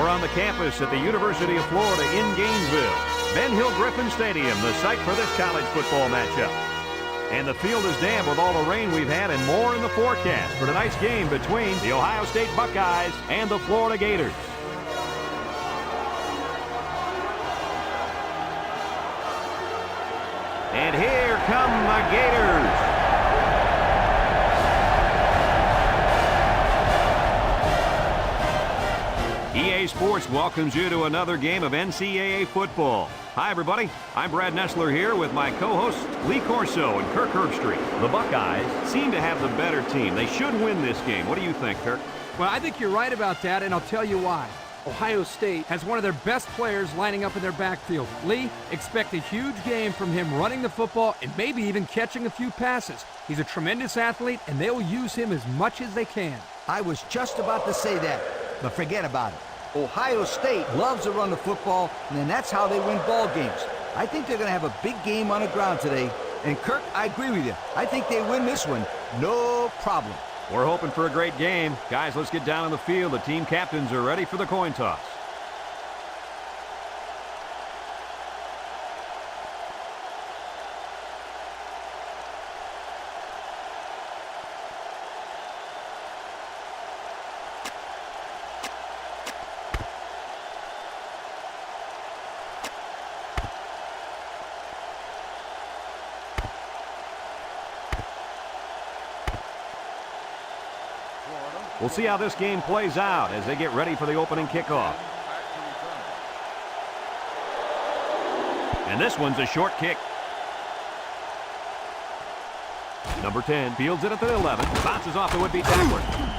We're on the campus at the University of Florida in Gainesville. Ben Hill Griffin Stadium, the site for this college football matchup. And the field is damp with all the rain we've had and more in the forecast for tonight's game between the Ohio State Buckeyes and the Florida Gators. And here come the Gators. EA Sports welcomes you to another game of NCAA football. Hi, everybody. I'm Brad Nessler here with my co-hosts Lee Corso and Kirk Herbstreit. The Buckeyes seem to have the better team. They should win this game. What do you think, Kirk? Well, I think you're right about that, and I'll tell you why. Ohio State has one of their best players lining up in their backfield. Lee, expect a huge game from him running the football and maybe even catching a few passes. He's a tremendous athlete, and they'll use him as much as they can. I was just about to say that, but forget about it. Ohio State loves to run the football, and then that's how they win ball games. I think they're going to have a big game on the ground today. And Kirk, I agree with you. I think they win this one, no problem. We're hoping for a great game. Guys, let's get down on the field. The team captains are ready for the coin toss. We'll see how this game plays out as they get ready for the opening kickoff. And this one's a short kick. Number 10 fields it at the 11. Bounces off the would-be tackler.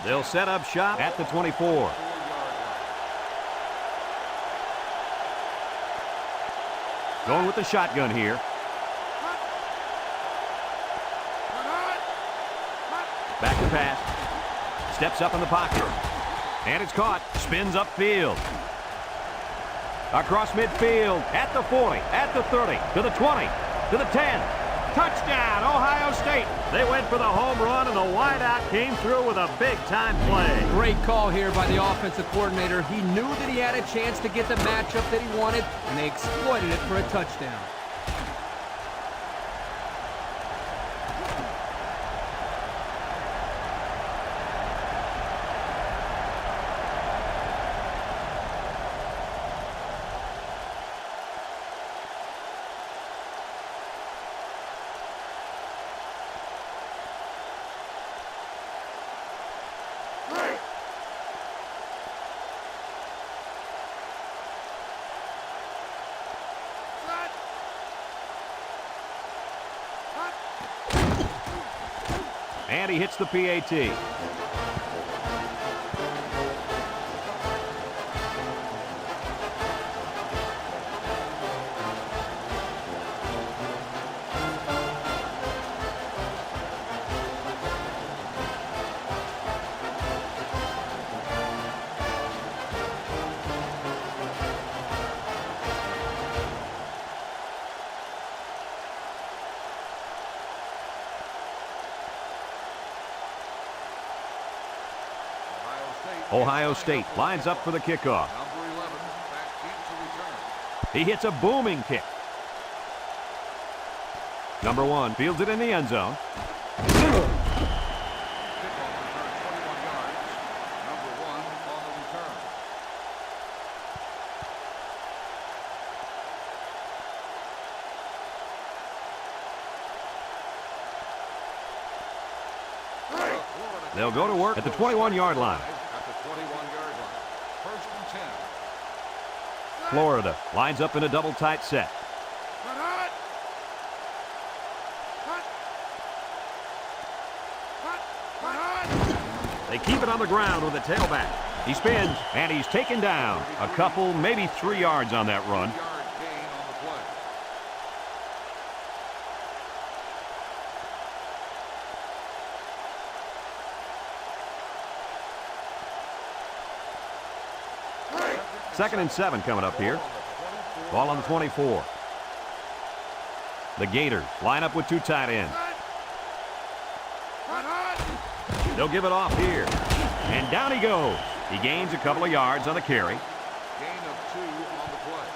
They'll set up shop at the 24. Going with the shotgun here. Back to pass. Steps up in the pocket. And it's caught. Spins upfield. Across midfield. At the 40. At the 30. To the 20. To the 10. Touchdown, Ohio State. They went for the home run, and the wideout came through with a big-time play. Great call here by the offensive coordinator. He knew that he had a chance to get the matchup that he wanted, and they exploited it for a touchdown. And he hits the PAT. Ohio State lines up for the kickoff. He hits a booming kick. Number 1 fields it in the end zone. They'll go to work at the 21-yard line. Florida lines up in a double tight set. They keep it on the ground with the tailback. He spins, and he's taken down. A couple, maybe 3 yards on that run. 2nd and 7 coming up here. Ball on the 24. The Gators line up with 2 tight ends. They'll give it off here. And down he goes. He gains a couple of yards on the carry. Gain of 2 on the play.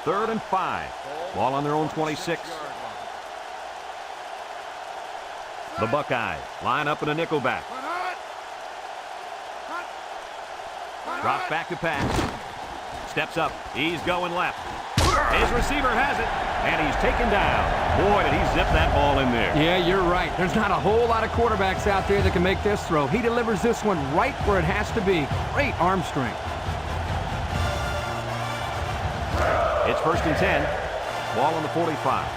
3rd and 5. Ball on their own 26. The Buckeyes line up in a nickel back. Drops back to pass. Steps up. He's going left. His receiver has it. And he's taken down. Boy, did he zip that ball in there. Yeah, you're right. There's not a whole lot of quarterbacks out there that can make this throw. He delivers this one right where it has to be. Great arm strength. It's 1st and 10. Ball on the 45.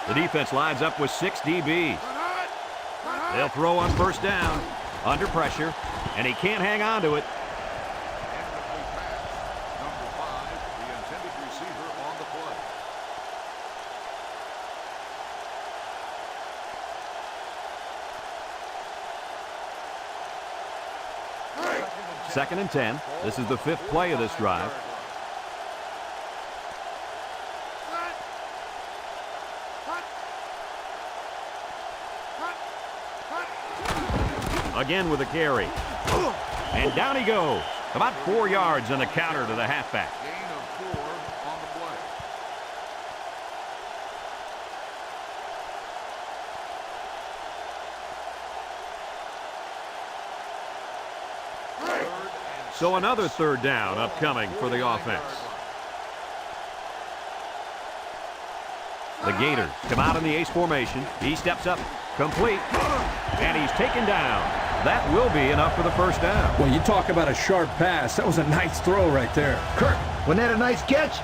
The defense lines up with 6 DBs. They'll throw on 1st down. Under pressure. And he can't hang on to it. Incomplete pass. Number 5, the intended receiver on the play. 2nd and 10. This is the 5th play of this drive. Again with a carry. And down he goes. About 4 yards on the counter to the halfback. Gain of 4 on the play. So another 3rd down upcoming for the offense. The Gators come out in the ace formation. He steps up. Complete. And he's taken down. That will be enough for the 1st down. Well, you talk about a sharp pass. That was a nice throw right there. Kirk, wasn't that a nice catch?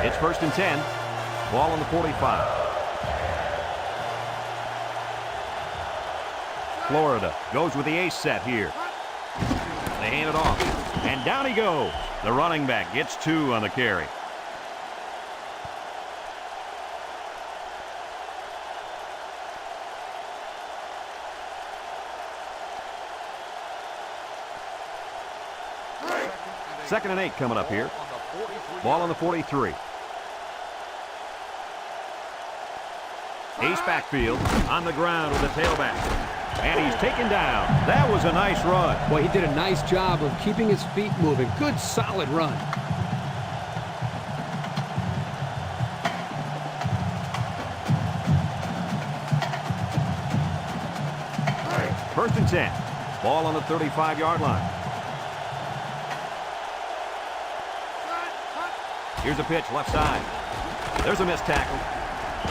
It's 1st and 10. Ball on the 45. Florida goes with the ace set here. They hand it off. And down he goes. The running back gets 2 on the carry. Second and 8 coming up here. Ball on the 43. Ace backfield on the ground with the tailback. And he's taken down. That was a nice run. Boy, he did a nice job of keeping his feet moving. Good, solid run. First and 10. Ball on the 35-yard line. Here's a pitch left side. There's a missed tackle.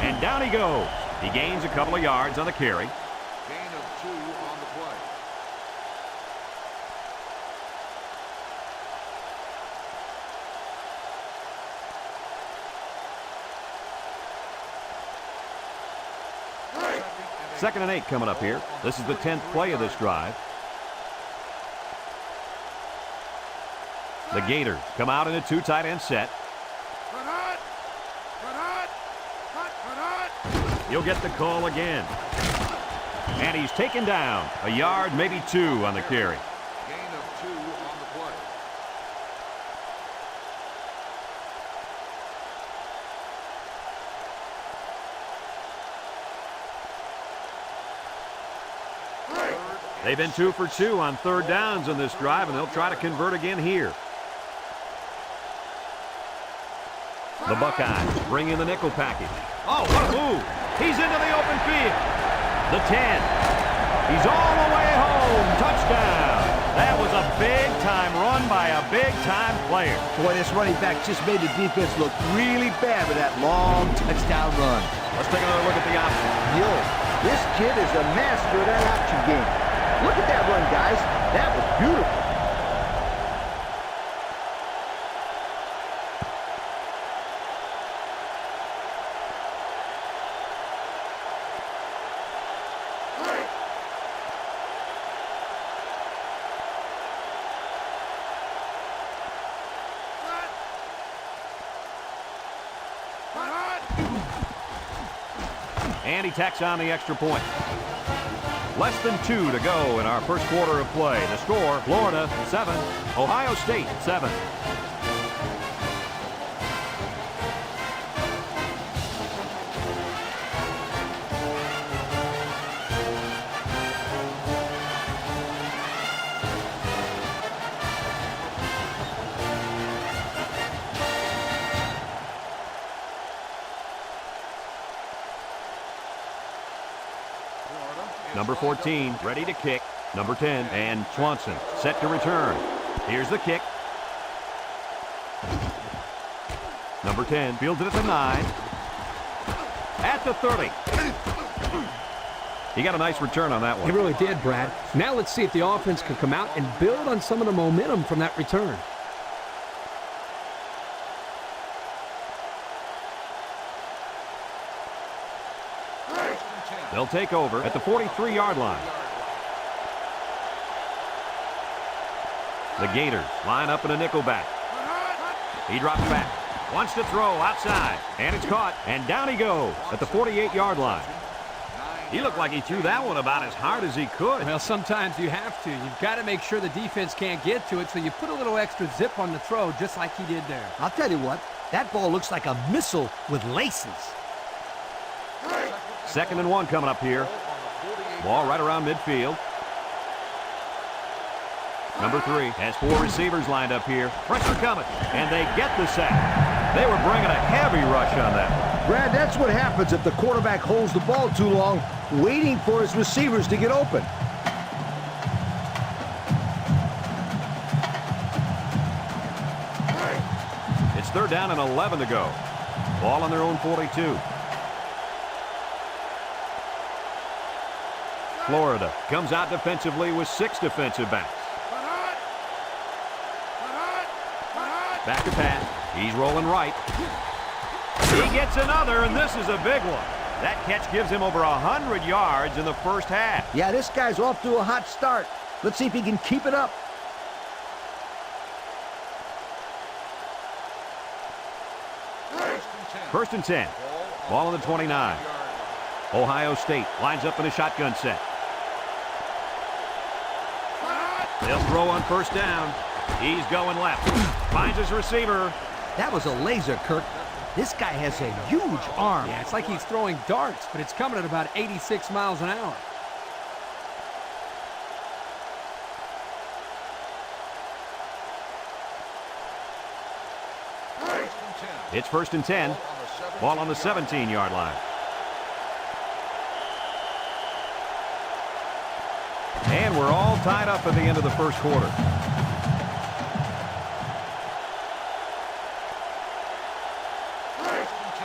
And down he goes. He gains a couple of yards on the carry. Gain of 2 on the play. Second and 8 coming up here. This is the 10th play of this drive. The Gators come out in a 2 tight end set. He'll get the call again. And he's taken down. A yard, maybe 2 on the carry. Gain of 2 on the play. They've been 2 for 2 on 3rd downs on this drive, and they'll try to convert again here. The Buckeyes bring in the nickel package. Oh, what a move. He's into the open field. The 10. He's all the way home. Touchdown. That was a big-time run by a big-time player. Boy, this running back just made the defense look really bad with that long touchdown run. Let's take another look at the option. Yo, this kid is a master of that option game. Look at that run, guys. That was beautiful. And he tacks on the extra point. Less than 2 to go in our first quarter of play. The score, Florida 7, Ohio State 7. Number 14, ready to kick. Number 10, and Swanson, set to return. Here's the kick. Number 10, fields it at the 9. At the 30. He got a nice return on that one. He really did, Brad. Now let's see if the offense can come out and build on some of the momentum from that return. They'll take over at the 43-yard line. The Gators line up in a nickelback. He drops back. Wants to throw outside. And it's caught. And down he goes at the 48-yard line. He looked like he threw that one about as hard as he could. Well, sometimes you have to. You've got to make sure the defense can't get to it, so you put a little extra zip on the throw, just like he did there. I'll tell you what, that ball looks like a missile with laces. 2nd and 1 coming up here. Ball right around midfield. Number 3 has 4 receivers lined up here. Pressure coming, and they get the sack. They were bringing a heavy rush on that one. Brad, that's what happens if the quarterback holds the ball too long, waiting for his receivers to get open. It's 3rd down and 11 to go. Ball on their own 42. Florida comes out defensively with 6 defensive backs. Back to pass. He's rolling right. He gets another, and this is a big one. That catch gives him over 100 yards in the first half. Yeah, this guy's off to a hot start. Let's see if he can keep it up. First and 10. Ball on the 29. Ohio State lines up in a shotgun set. They'll throw on 1st down. He's going left. Finds his receiver. That was a laser, Kirk. This guy has a huge arm. Yeah, it's like he's throwing darts, but it's coming at about 86 miles an hour. It's 1st and 10. Ball on the 17-yard line. And we're all tied up at the end of the first quarter.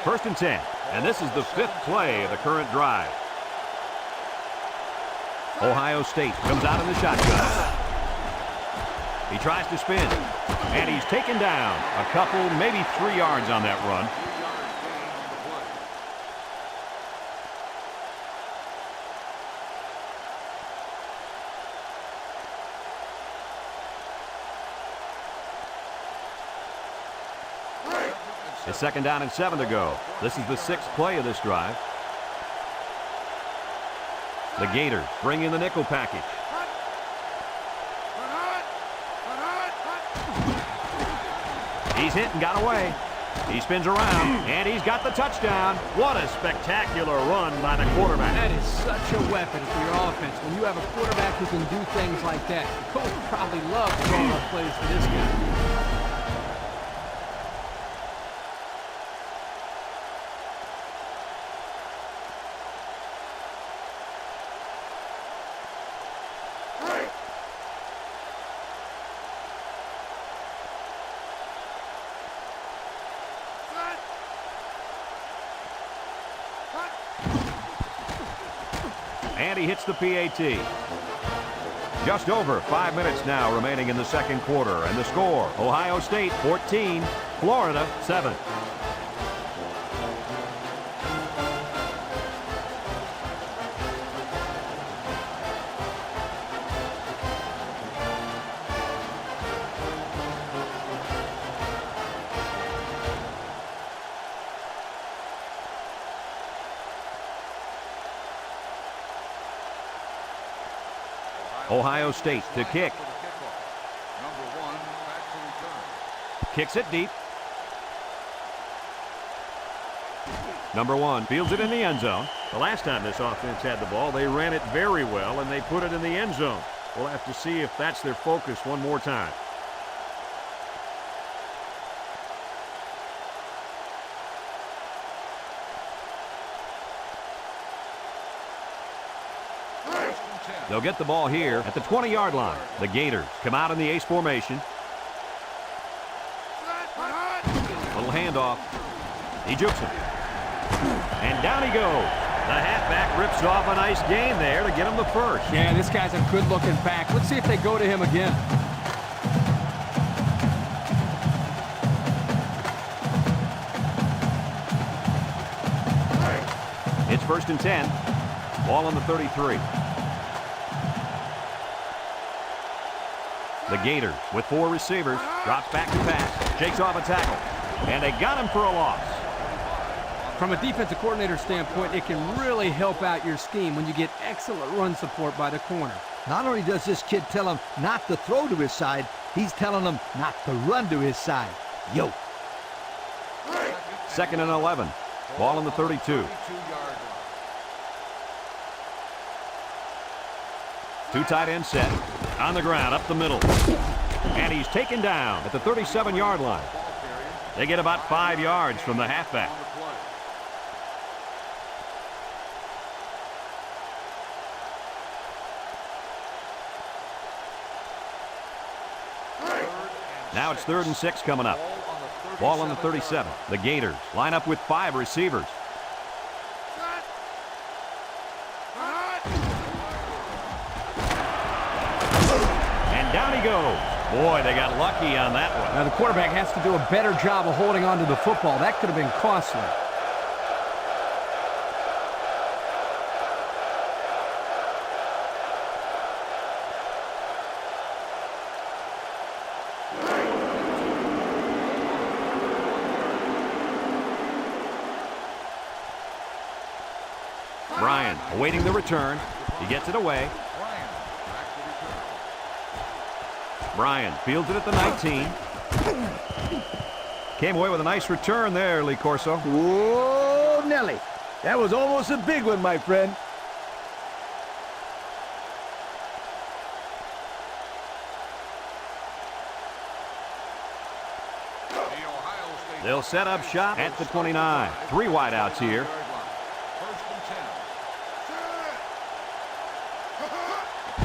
First and 10. And this is the 5th play of the current drive. Ohio State comes out in the shotgun. He tries to spin. And he's taken down a couple, maybe 3 yards on that run. It's 2nd down and 7 to go. This is the 6th play of this drive. The Gators bring in the nickel package. He's hit and got away. He spins around, and he's got the touchdown. What a spectacular run by the quarterback. That is such a weapon for your offense. When you have a quarterback who can do things like that, the coach probably loves throwing up plays for this guy. And he hits the PAT. Just over 5 minutes now remaining in the second quarter. And the score, Ohio State 14, Florida 7. Ohio State to kick. Number 1 back to return. Kicks it deep. Number 1 fields it in the end zone. The last time this offense had the ball, they ran it very well, and they put it in the end zone. We'll have to see if that's their focus one more time. They'll get the ball here at the 20-yard line. The Gators come out in the ace formation. Little handoff. He jukes him. And down he goes. The halfback rips off a nice gain there to get him the first. Yeah, this guy's a good-looking back. Let's see if they go to him again. It's 1st and 10. Ball on the 33. The Gators with 4 receivers. Drops back to pass. Shakes off a tackle. And they got him for a loss. From a defensive coordinator standpoint, it can really help out your scheme when you get excellent run support by the corner. Not only does this kid tell him not to throw to his side, he's telling him not to run to his side. Yo. 2nd and 11. Ball on the 32. 32-yard line. 2 tight ends set. On the ground, up the middle. And he's taken down at the 37-yard line. They get about 5 yards from the halfback. Now it's 3rd and 6 coming up. Ball on the 37. The Gators line up with 5 receivers. And down he goes. Boy, they got lucky on that one. Now the quarterback has to do a better job of holding on to the football. That could have been costly. Bryan awaiting the return. He gets it away. Bryan fields it at the 19. Came away with a nice return there, Lee Corso. Whoa, Nelly. That was almost a big one, my friend. They'll set up shop at the 29. 3 wideouts here.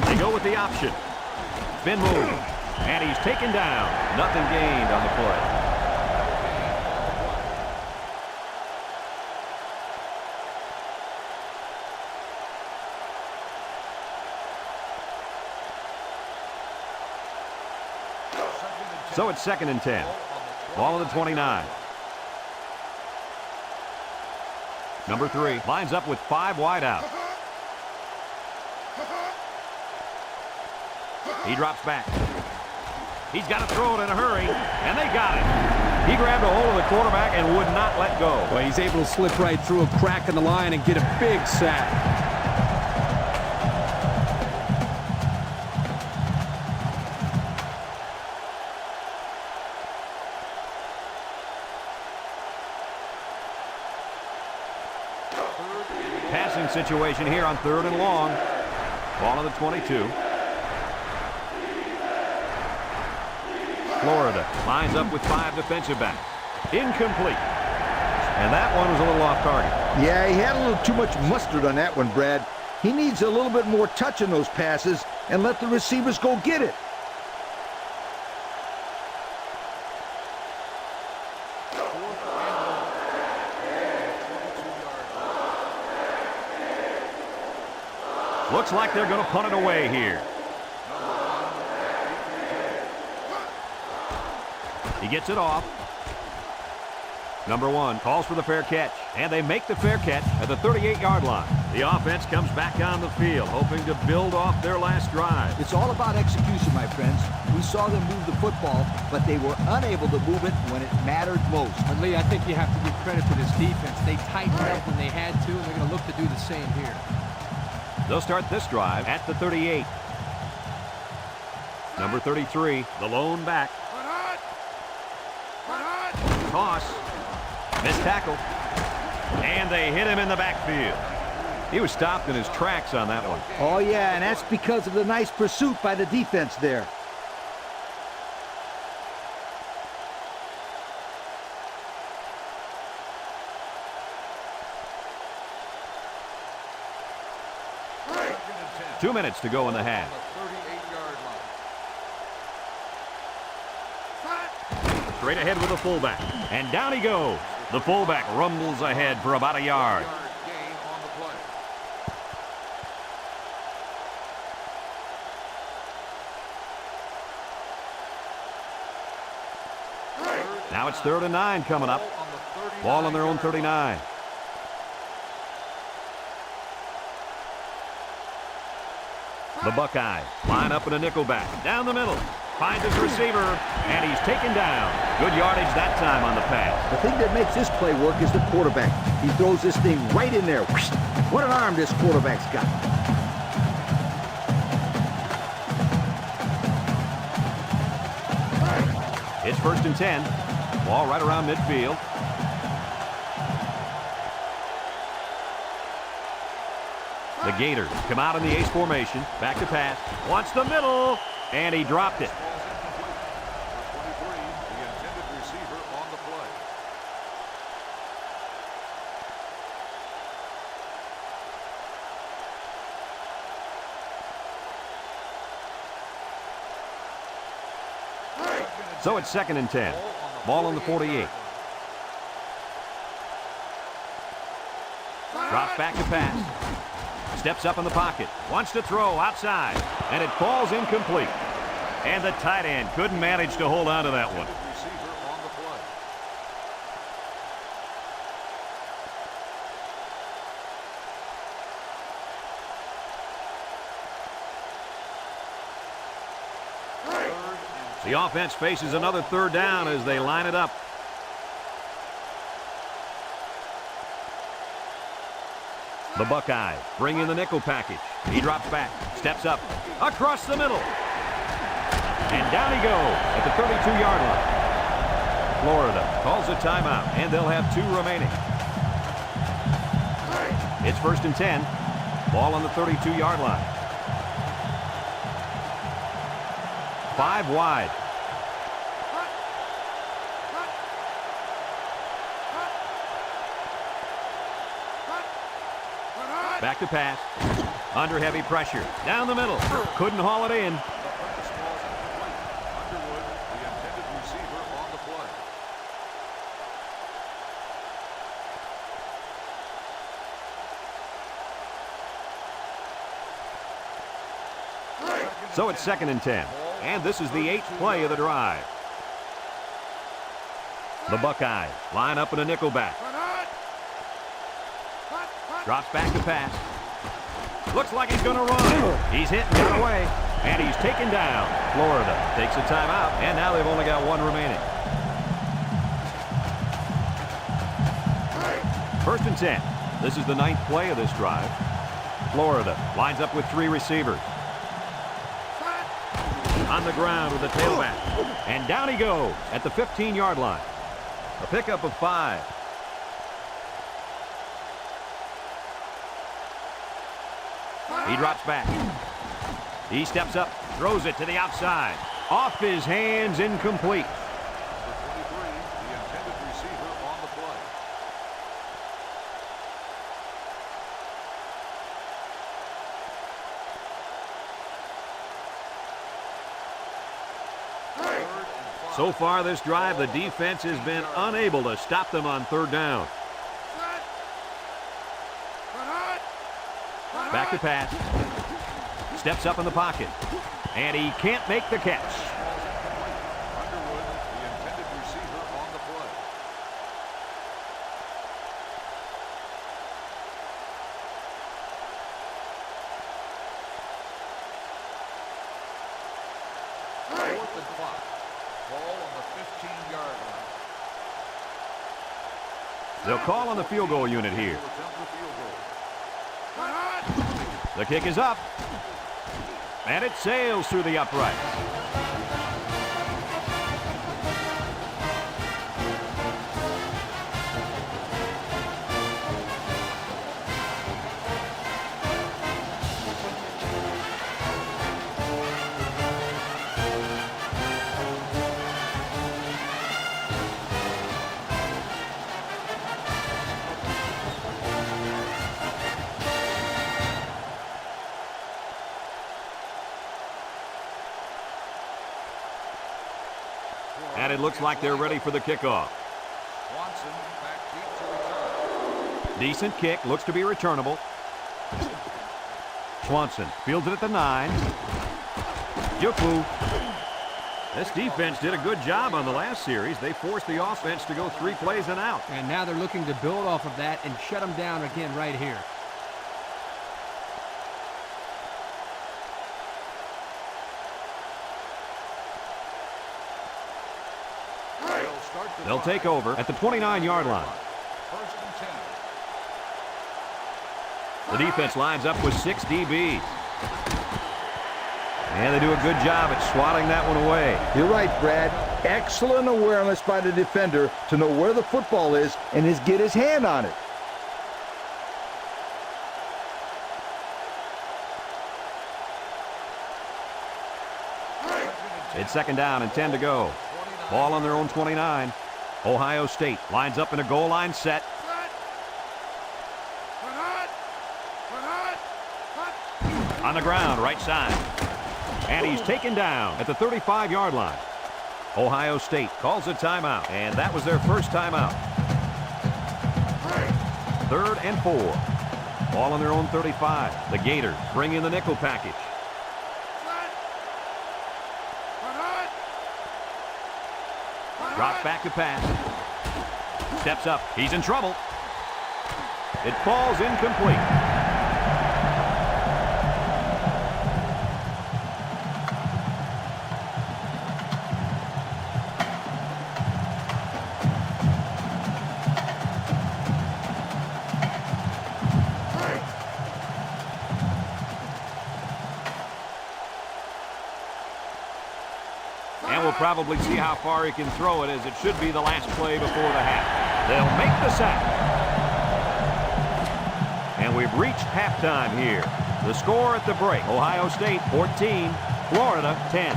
They go with the option. Spin move. And he's taken down. Nothing gained on the play. So it's 2nd and 10. Ball on the 29. Number 3 lines up with 5 wideouts. He drops back. He's got to throw it in a hurry, and they got it. He grabbed a hold of the quarterback and would not let go. Well, he's able to slip right through a crack in the line and get a big sack. Passing situation here on 3rd and long. Ball on the 22. Florida lines up with 5 defensive backs. Incomplete. And that one was a little off target. Yeah, he had a little too much mustard on that one, Brad. He needs a little bit more touch in those passes and let the receivers go get it. Looks like they're going to punt it away here. He gets it off. Number 1 calls for the fair catch, and they make the fair catch at the 38-yard line. The offense comes back on the field, hoping to build off their last drive. It's all about execution, my friends. We saw them move the football, but they were unable to move it when it mattered most. But Lee, I think you have to give credit to this defense. They tightened up when they had to, and they're going to look to do the same here. They'll start this drive at the 38. Number 33, the lone back. Toss. Missed tackle. And they hit him in the backfield. He was stopped in his tracks on that one. Oh, yeah, and that's because of the nice pursuit by the defense there. Second and 10. 2 minutes to go in the half. On the 38-yard line. Straight ahead with the fullback. And down he goes. The fullback rumbles ahead for about a yard. Gain on the play. Now it's 3rd and 9 coming up. Ball on their own 39. The Buckeyes line up in a nickelback. Down the middle. Finds his receiver, and he's taken down. Good yardage that time on the pass. The thing that makes this play work is the quarterback. He throws this thing right in there. What an arm this quarterback's got. It's 1st and 10. Ball right around midfield. The Gators come out in the ace formation. Back to pass. Wants the middle, and he dropped it. Number 23, the intended receiver on the play. So it's 2nd and 10. Ball on the 48. Drops back to pass. Steps up in the pocket. Wants to throw outside. And it falls incomplete. And the tight end couldn't manage to hold on to that one. Receiver on the play. The offense faces another 3rd down as they line it up. The Buckeyes bring in the nickel package. He drops back, steps up, across the middle. And down he goes at the 32-yard line. Florida calls a timeout, and they'll have 2 remaining. It's 1st and 10. Ball on the 32-yard line. 5 wide. Back to pass. Under heavy pressure. Down the middle. Couldn't haul it in. The pass falls incomplete. Underwood, the intended receiver on the play. So it's 2nd and 10. And this is the 8th play of the drive. The Buckeyes line up in a nickelback. Drops back to pass. Looks like he's going to run. He's hit and got away. And he's taken down. Florida takes a timeout, and now they've only got 1 remaining. 1st and 10. This is the 9th play of this drive. Florida lines up with 3 receivers. On the ground with the tailback. And down he goes at the 15-yard line. A pickup of 5. He drops back. He steps up, throws it to the outside. Off his hands, incomplete. Number 23, the intended receiver on the play. So far this drive, the defense has been unable to stop them on 3rd down. Back to pass. Steps up in the pocket. And he can't make the catch. Underwood, the intended receiver on the play. Fourth and 5. Ball on the 15-yard line. They'll call on the field goal unit here. Attempt the field goal. The kick is up. And it sails through the uprights. And it looks like they're ready for the kickoff. Swanson back deep to return. Decent kick, looks to be returnable. Swanson fields it at the 9. Jufu. This defense did a good job on the last series. They forced the offense to go 3 plays and out. And now they're looking to build off of that and shut them down again right here. They'll take over at the 29-yard line. First and 10. The defense lines up with 6 DBs. And they do a good job at swatting that one away. You're right, Brad. Excellent awareness by the defender to know where the football is and get his hand on it. It's second down and 10 to go. Ball on their own 29. Ohio State lines up in a goal line set. On the ground, right side. And he's taken down at the 35-yard line. Ohio State calls a timeout, and that was their first timeout. 3rd and 4. Ball on their own 35. The Gators bring in the nickel package. Drops back to pass. Steps up. He's in trouble. It falls incomplete. And we'll probably see how far he can throw it, as it should be the last play before the half. They'll make the sack. And we've reached halftime here. The score at the break: Ohio State 14, Florida 10.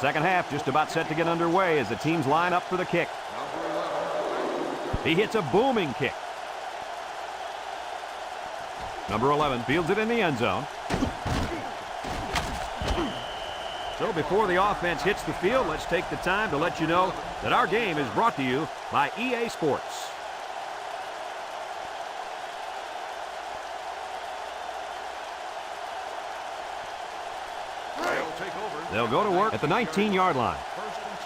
Second half just about set to get underway as the teams line up for the kick. He hits a booming kick. Number 11 fields it in the end zone. So before the offense hits the field, let's take the time to let you know that our game is brought to you by EA Sports. They'll go to work at the 19-yard line. First and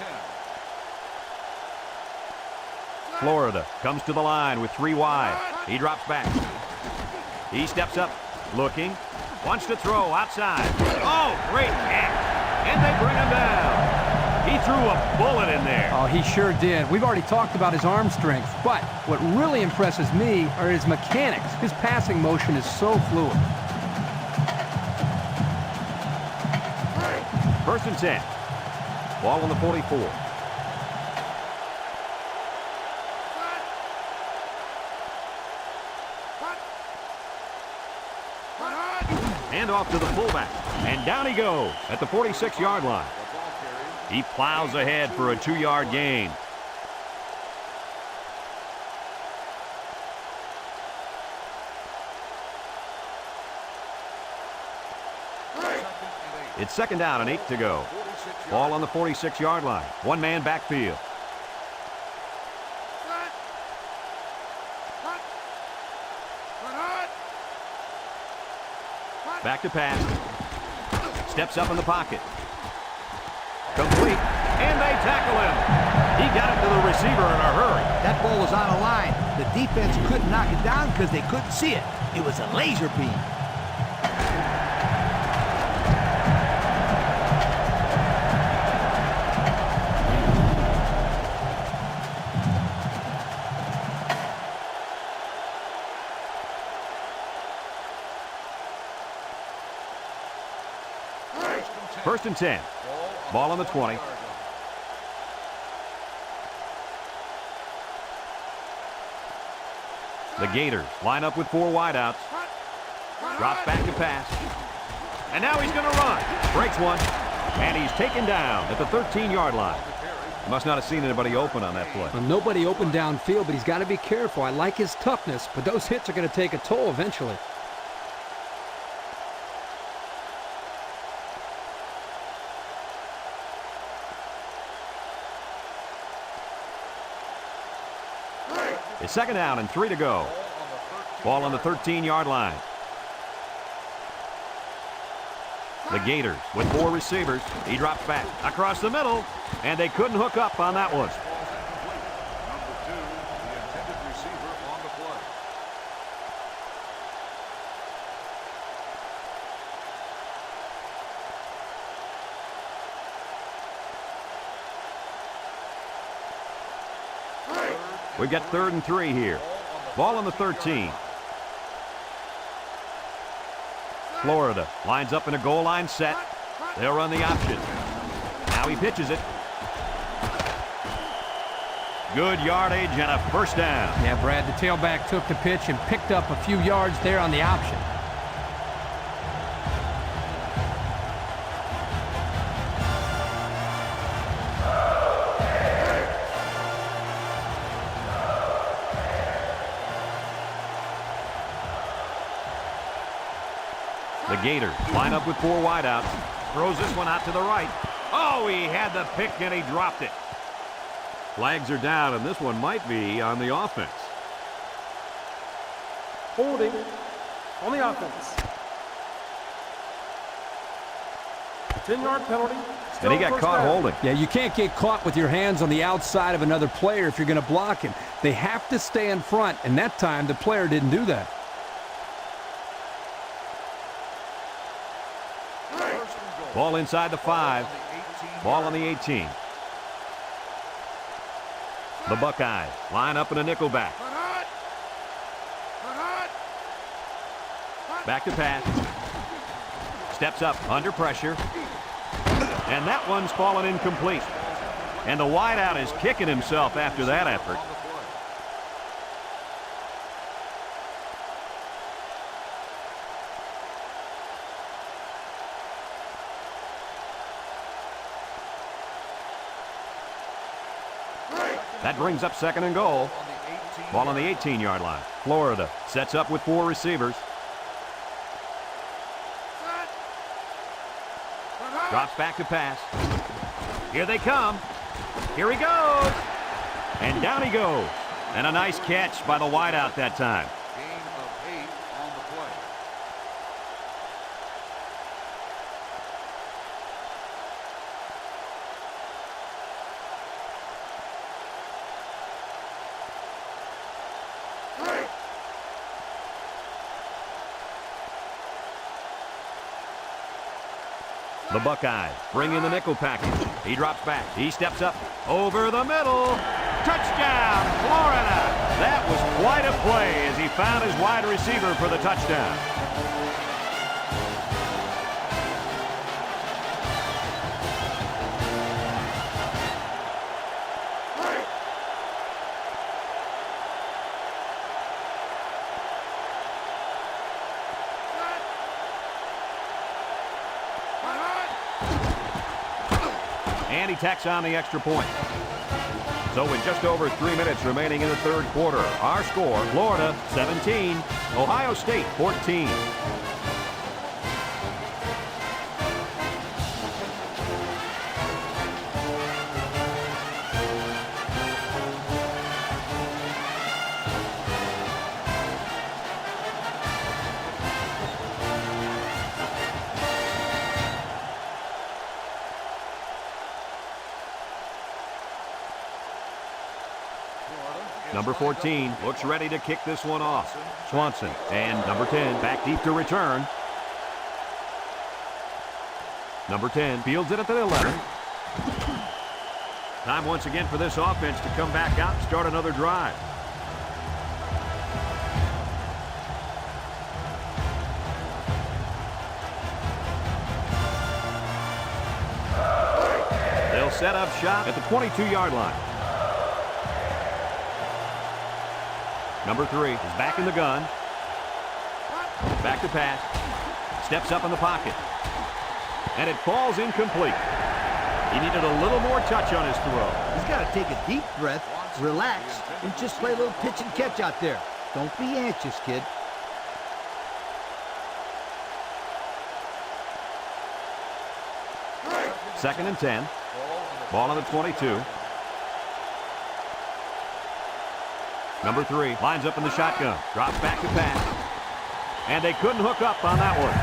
10. Florida comes to the line with 3 wide. He drops back. He steps up, looking, wants to throw outside. Oh, great catch. And they bring him down. He threw a bullet in there. Oh, he sure did. We've already talked about his arm strength, but what really impresses me are his mechanics. His passing motion is so fluid. First and 10. Ball on the 44. Hand off to the fullback. And down he goes at the 46-yard line. He plows ahead for a 2-yard gain. It's second down and 8 to go. Ball on the 46-yard line. One-man backfield. Back to pass. Steps up in the pocket. Complete. And they tackle him. He got it to the receiver in a hurry. That ball was on a line. The defense couldn't knock it down because they couldn't see it. It was a laser beam. First and 10. Ball on the 20. The Gators line up with 4 wideouts. Drops back to pass. And now he's going to run. Breaks one. And he's taken down at the 13-yard line. He must not have seen anybody open on that play. Well, nobody opened downfield, but he's got to be careful. I like his toughness, but those hits are going to take a toll eventually. It's second down and 3 to go. Ball on the 13-yard line. The Gators with 4 receivers. He drops back across the middle, and they couldn't hook up on that one. Number 2, the intended receiver on the play. We've got 3rd and 3 here. Ball on the 13. Florida lines up in a goal line set. They'll run the option. Now he pitches it. Good yardage and a first down. Yeah, Brad, the tailback took the pitch and picked up a few yards there on the option. The Gators line up with 4 wideouts. Throws this one out to the right. Oh, he had the pick and he dropped it. Flags are down, and this one might be on the offense. Holding on the offense. 10-yard penalty. And he got caught holding. Yeah, you can't get caught with your hands on the outside of another player if you're going to block him. They have to stay in front, and that time the player didn't do that. Ball inside the 5. Ball on the 18. The Buckeyes line up in a nickelback. Back to pass. Steps up under pressure. And that one's fallen incomplete. And the wideout is kicking himself after that effort. That brings up second and goal. Ball on the 18-yard line. Florida sets up with 4 receivers. Drops back to pass. Here they come. Here he goes. And down he goes. And a nice catch by the wideout that time. Gain of 8 on the play. The Buckeyes bring in the nickel package. He drops back. He steps up over the middle. Touchdown, Florida. That was quite a play as he found his wide receiver for the touchdown. And he tacks on the extra point. So with just over 3 minutes remaining in the third quarter, our score, Florida 17, Ohio State 14. Number 14 looks ready to kick this one off. Swanson. And number 10 back deep to return. Number 10 fields it at the 11. Time once again for this offense to come back out and start another drive. They'll set up shop at the 22-yard line. Number 3 is back in the gun. Back to pass. Steps up in the pocket. And it falls incomplete. He needed a little more touch on his throw. He's got to take a deep breath, relax, and just play a little pitch and catch out there. Don't be anxious, kid. Second and 10. Ball on the 22. Number 3 lines up in the shotgun. Drops back to pass. And they couldn't hook up on that one.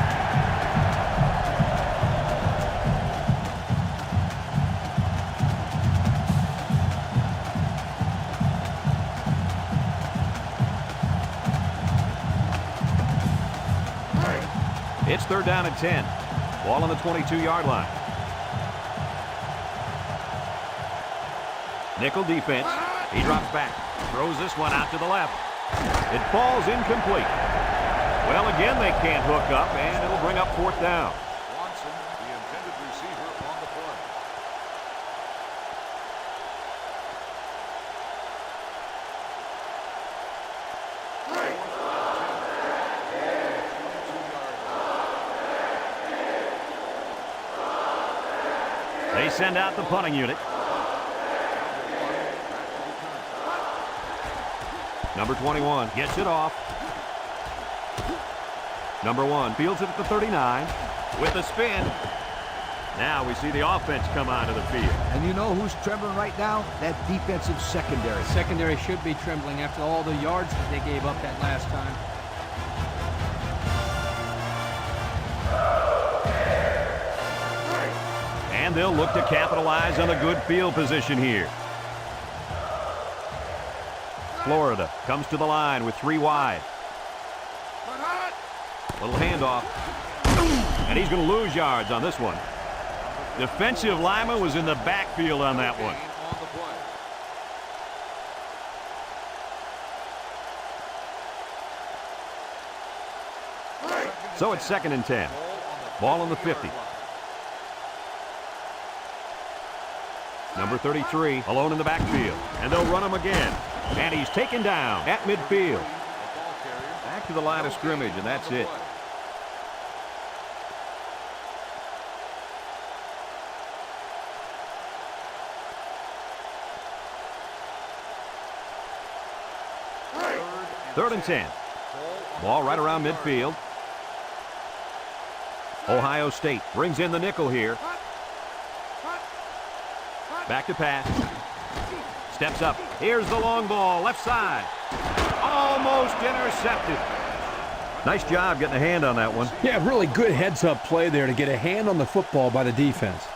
It's third down and 10. Ball on the 22-yard line. Nickel defense. He drops back. Throws this one out to the left. It falls incomplete. Well, again, they can't hook up, and it'll bring up fourth down. Watson, the intended receiver on the play. They send out the punting unit. Number 21 gets it off. Number 1 fields it at the 39 with a spin. Now we see the offense come onto the field. And you know who's trembling right now? That defensive secondary. Secondary should be trembling after all the yards that they gave up that last time. And they'll look to capitalize on a good field position here. Florida comes to the line with 3 wide. Little handoff. And he's going to lose yards on this one. Defensive lineman was in the backfield on that one. So it's second and 10. Ball on the 50. Number 33 alone in the backfield. And they'll run him again. And he's taken down at midfield. Back to the line of scrimmage, and that's it. Third and 10. Ball right around midfield. Ohio State brings in the nickel here. Back to pass. Steps up. Here's the long ball, left side. Almost intercepted. Nice job getting a hand on that one. Yeah, really good heads-up play there to get a hand on the football by the defense.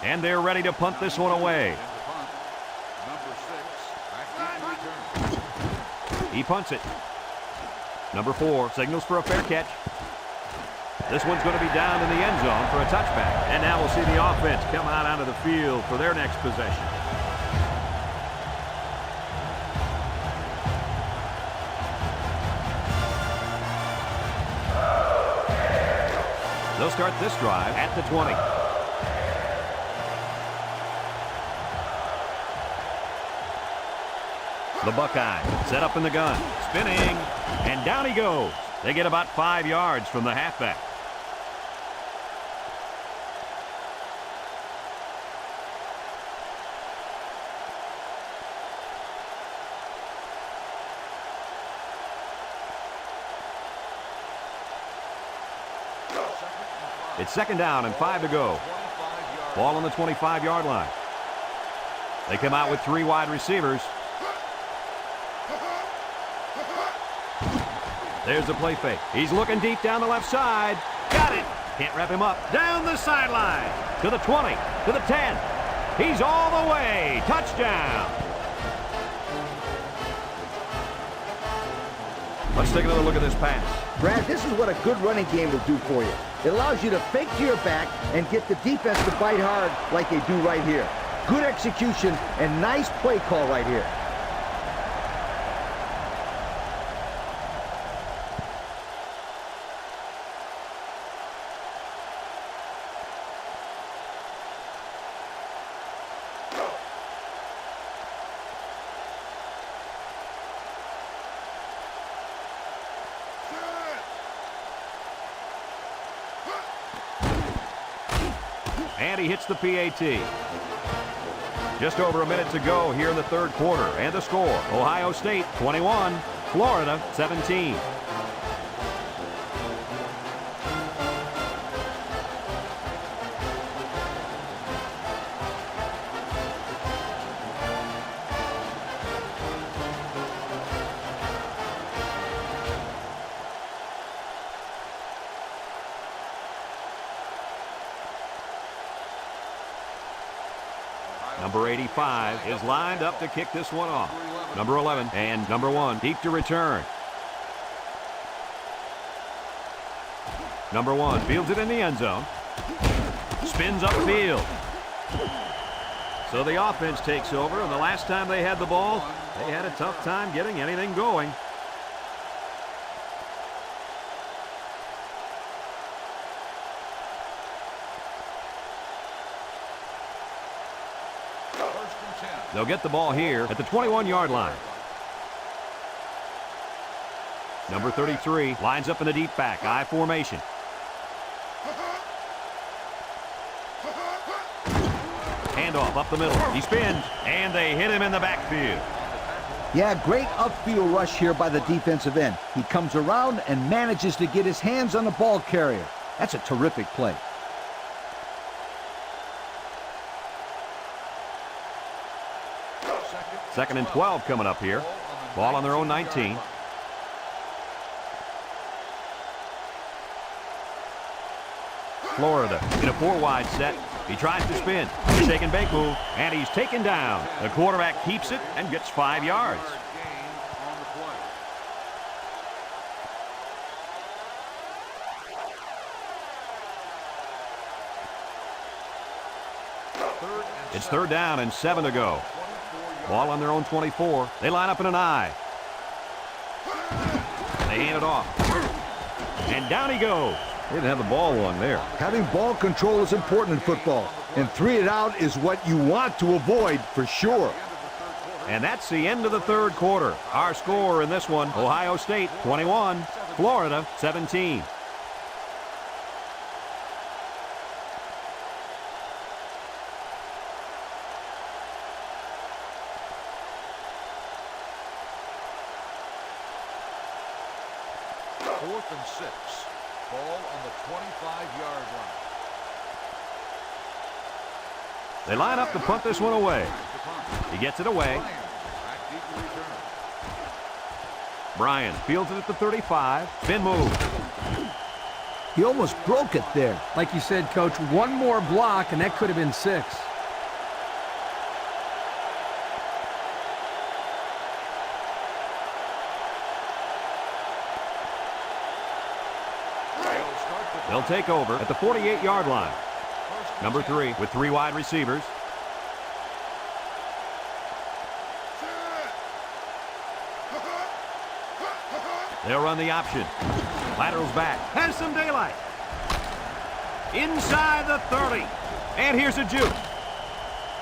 And they're ready to punt this one away. He punts it. Number 4 signals for a fair catch. This one's going to be down in the end zone for a touchback. And now we'll see the offense come out onto the field for their next possession. They'll start this drive at the 20. The Buckeyes set up in the gun, spinning, and down he goes. They get about 5 yards from the halfback. It's second down and 5 to go. Ball on the 25-yard line. They come out with 3 wide receivers. There's the play fake. He's looking deep down the left side. Got it. Can't wrap him up. Down the sideline. To the 20. To the 10. He's all the way. Touchdown. Let's take another look at this pass. Brad, this is what a good running game will do for you. It allows you to fake to your back and get the defense to bite hard like they do right here. Good execution and nice play call right here. And he hits the PAT. Just over a minute to go here in the third quarter. And the score, Ohio State 21, Florida 17. Number 85 is lined up to kick this one off. Number 11 and number 1 deep to return. Number 1 fields it in the end zone. Spins upfield. So the offense takes over, and the last time they had the ball, they had a tough time getting anything going. They'll get the ball here at the 21-yard line. Number 33 lines up in the deep back, I formation. Handoff up the middle. He spins, and they hit him in the backfield. Yeah, great upfield rush here by the defensive end. He comes around and manages to get his hands on the ball carrier. That's a terrific play. Second and 12 coming up here. Ball on their own 19. Florida in a 4-wide set. He tries to spin. Shake and bake move, and he's taken down. The quarterback keeps it and gets 5 yards. It's third down and 7 to go. Ball on their own 24. They line up in an I. They hand it off. And down he goes. They didn't have the ball long there. Having ball control is important in football, and 3 and out is what you want to avoid for sure. And that's the end of the third quarter. Our score in this one, Ohio State 21, Florida 17. Fourth and 6. Ball on the 25-yard line. They line up to punt this one away. He gets it away. Bryan fields it at the 35. Spin move. He almost broke it there. Like you said, Coach, one more block, and that could have been 6. They'll take over at the 48-yard line. Number 3 with 3 wide receivers. They'll run the option. Laterals back. Has some daylight. Inside the 30. And here's a juke.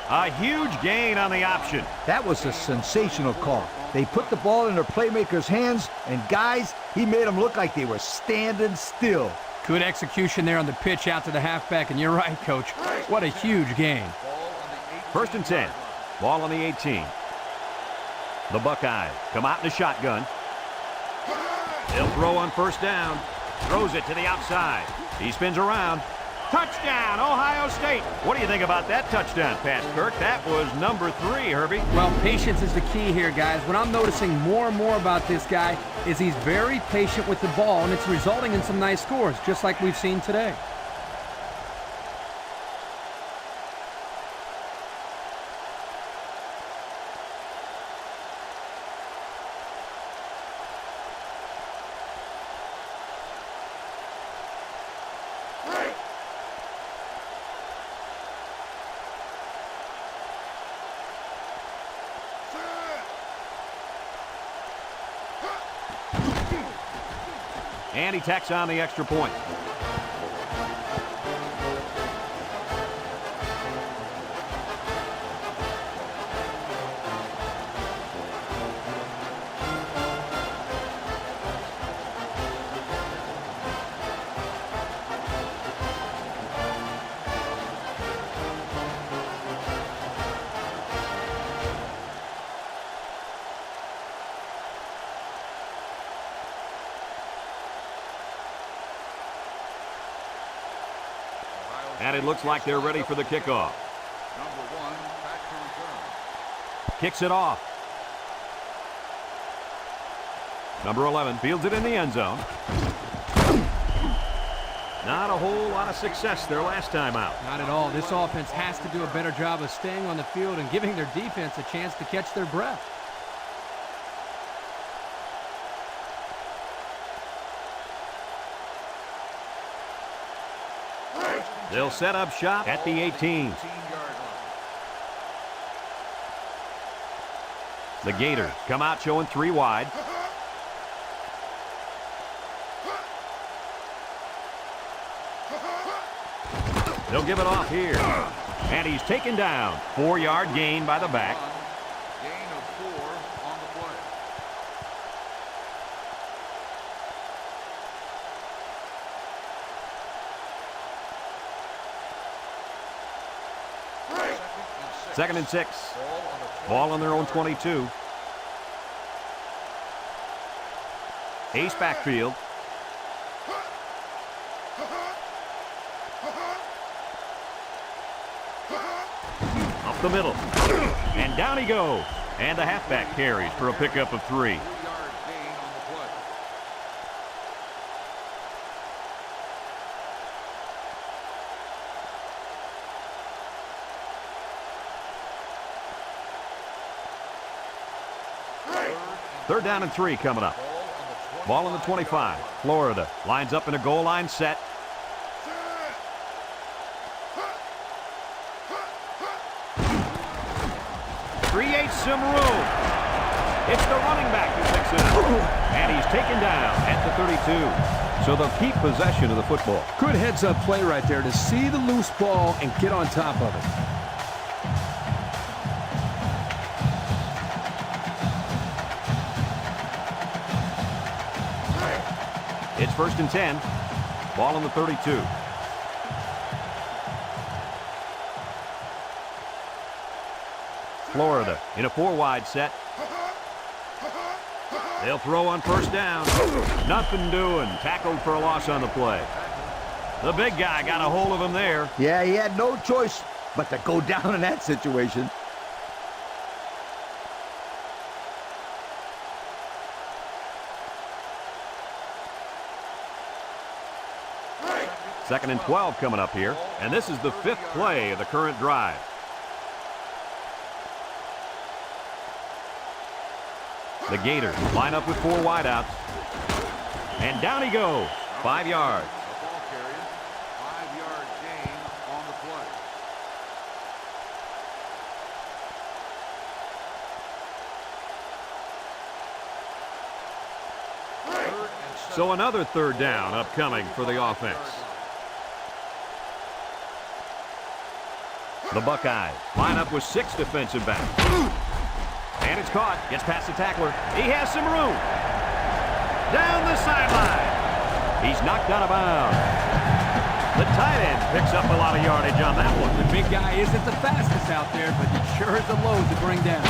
A huge gain on the option. That was a sensational call. They put the ball in their playmaker's hands, and guys, he made them look like they were standing still. Good execution there on the pitch out to the halfback, and you're right, Coach. What a huge gain. First and 10. Ball on the 18. The Buckeyes come out in the shotgun. They'll throw on first down. Throws it to the outside. He spins around. Touchdown, Ohio State. What do you think about that touchdown pass, Kirk? That was number 3, Herbie. Well, patience is the key here, guys. What I'm noticing more and more about this guy is he's very patient with the ball, and it's resulting in some nice scores, just like we've seen today. And he tacks on the extra point. And it looks like they're ready for the kickoff. Number 1, back to return. Kicks it off. Number 11 fields it in the end zone. Not a whole lot of success their last time out. Not at all. This offense has to do a better job of staying on the field and giving their defense a chance to catch their breath. They'll set up shop at the 18. The Gators come out showing 3 wide. They'll give it off here. And he's taken down. 4-yard gain by the back. Gain of 4 on the play. Second and 6. Ball on their own 22. Ace backfield. Up the middle. And down he goes. And the halfback carries for a pickup of 3. 3-yard gain on the play. Third down and 3 coming up. Ball on the 25. Florida lines up in a goal line set. Creates some room. It's the running back who picks it up. And he's taken down at the 32. So they'll keep possession of the football. Good heads-up play right there to see the loose ball and get on top of it. It's first and 10. Ball on the 32. Florida in a 4-wide set. They'll throw on first down. Nothing doing. Tackled for a loss on the play. The big guy got a hold of him there. Yeah, he had no choice but to go down in that situation. Second and 12 coming up here. And this is the 5th play of the current drive. The Gators line up with 4 wideouts. And down he goes. 5 yards. The ball carrier. 5-yard gain on the play. So another third down upcoming for the offense. The Buckeyes line up with 6 defensive backs. And it's caught. Gets past the tackler. He has some room. Down the sideline. He's knocked out of bounds. The tight end picks up a lot of yardage on that one. The big guy isn't the fastest out there, but he sure is a load to bring down.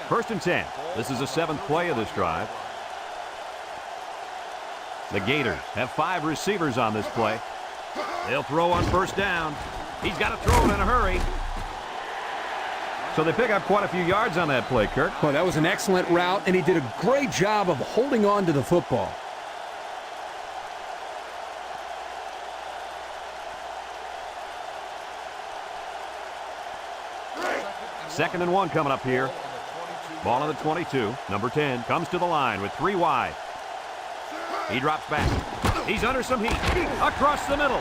First and 10. This is the 7th play of this drive. The Gators have 5 receivers on this play. They'll throw on first down. He's got to throw it in a hurry. So they pick up quite a few yards on that play, Kirk. Well, that was an excellent route, and he did a great job of holding on to the football. 2nd and 1 coming up here. Ball on the 22. Number 10 comes to the line with 3 wide. He drops back. He's under some heat. Across the middle.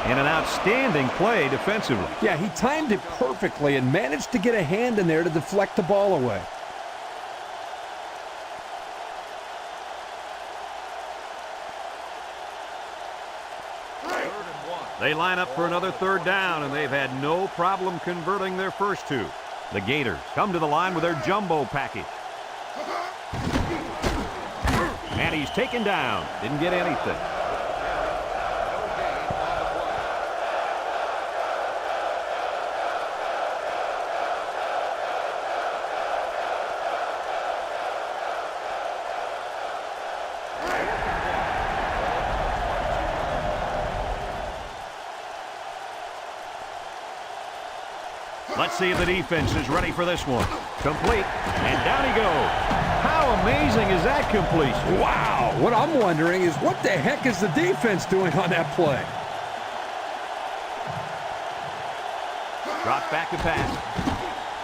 And an outstanding play defensively. Yeah, he timed it perfectly and managed to get a hand in there to deflect the ball away. They line up for another 3rd down, and they've had no problem converting their first 2. The Gators come to the line with their jumbo package. And he's taken down. Didn't get anything. Let's see if the defense is ready for this one. Complete, and down he goes. How amazing is that completion? Wow! What I'm wondering is what the heck is the defense doing on that play? Drops back to pass.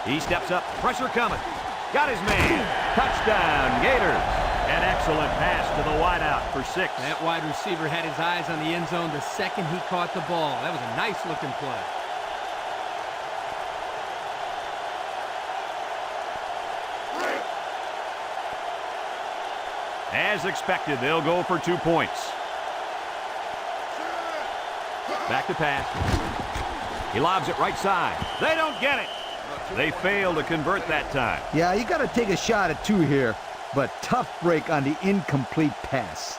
He steps up, pressure coming. Got his man. Touchdown, Gators. An excellent pass to the wideout for 6. That wide receiver had his eyes on the end zone the second he caught the ball. That was a nice-looking play. As expected, they'll go for 2 points. Back to pass. He lobs it right side. They don't get it. They fail to convert that time. Yeah, you got to take a shot at 2 here, but tough break on the incomplete pass.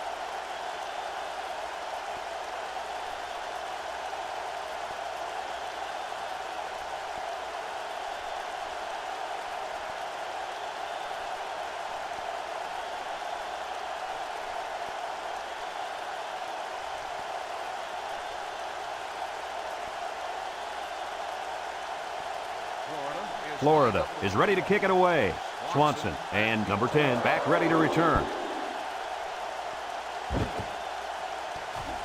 Florida is ready to kick it away. Swanson and number 10 back ready to return.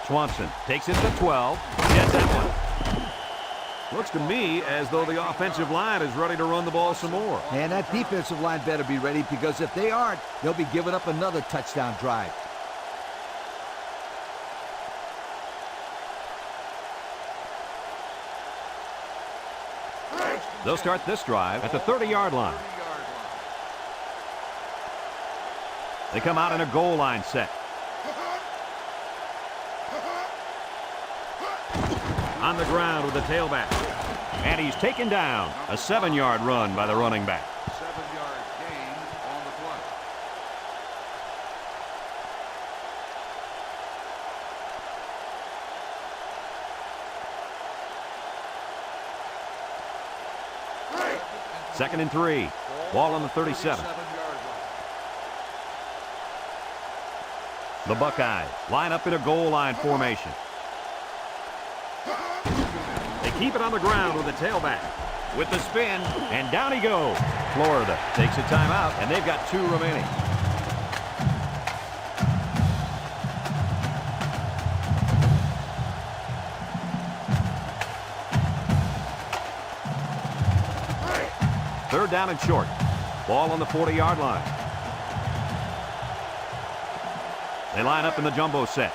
Swanson takes it to 12. Gets that one. Looks to me as though the offensive line is ready to run the ball some more. And that defensive line better be ready, because if they aren't, they'll be giving up another touchdown drive. They'll start this drive at the 30-yard line. They come out in a goal line set. On the ground with the tailback. And he's taken down. A 7-yard run by the running back. 7-yard gain on the play. Second and 3. Ball on the 37. The Buckeyes line up in a goal line formation. They keep it on the ground with the tailback. With the spin, and down he goes. Florida takes a timeout, and they've got 2 remaining. Third down and short. Ball on the 40-yard line. They line up in the jumbo set.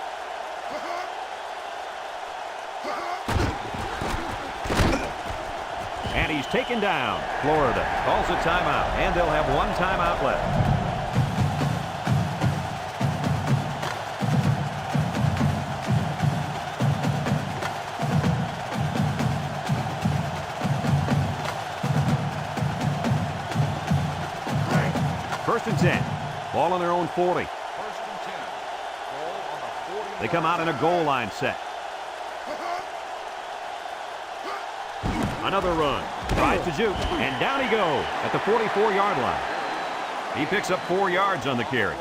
And he's taken down. Florida calls a timeout, and they'll have 1 timeout left. First and 10. Ball on their own 40. First and 10. Ball on the 40. They come out in a goal line set. Another run. Tries to juke, and down he goes at the 44-yard line. He picks up 4 yards on the carry.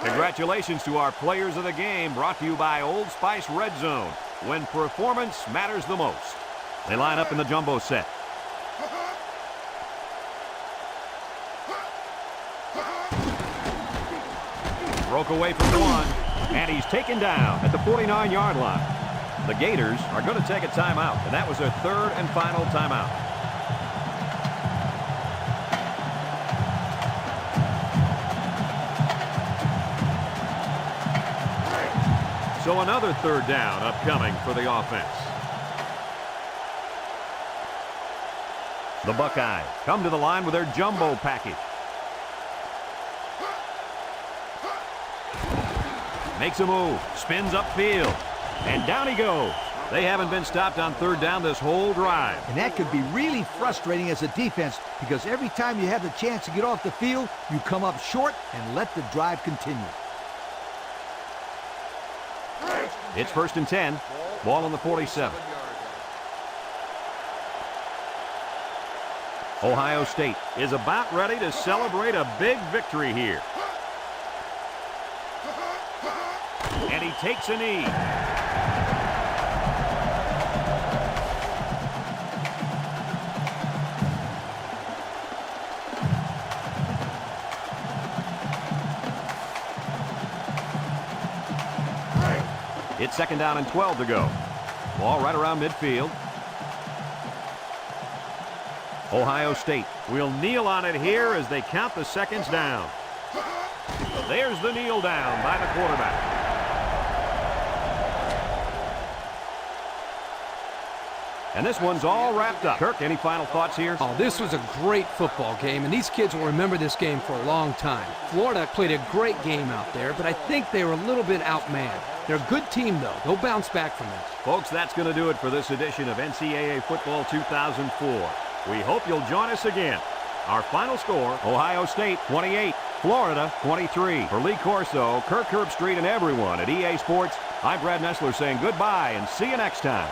Congratulations to our players of the game, brought to you by Old Spice Red Zone, when performance matters the most. They line up in the jumbo set. Broke away from one, and he's taken down at the 49-yard line. The Gators are going to take a timeout, and that was their third and final timeout. So another third down upcoming for the offense. The Buckeyes come to the line with their jumbo package. Makes a move, spins upfield, and down he goes. They haven't been stopped on third down this whole drive. And that could be really frustrating as a defense because every time you have the chance to get off the field, you come up short and let the drive continue. It's 1st and 10. Ball on the 47. Ohio State is about ready to celebrate a big victory here. And he takes a knee. It's 2nd down and 12 to go. Ball right around midfield. Ohio State will kneel on it here as they count the seconds down. There's the kneel down by the quarterback. And this one's all wrapped up. Kirk, any final thoughts here? Oh, this was a great football game, and these kids will remember this game for a long time. Florida played a great game out there, but I think they were a little bit outmanned. They're a good team, though. They'll bounce back from this. Folks, that's going to do it for this edition of NCAA Football 2004. We hope you'll join us again. Our final score, Ohio State 28, Florida 23. For Lee Corso, Kirk Herbstreit, and everyone at EA Sports, I'm Brad Nessler saying goodbye and see you next time.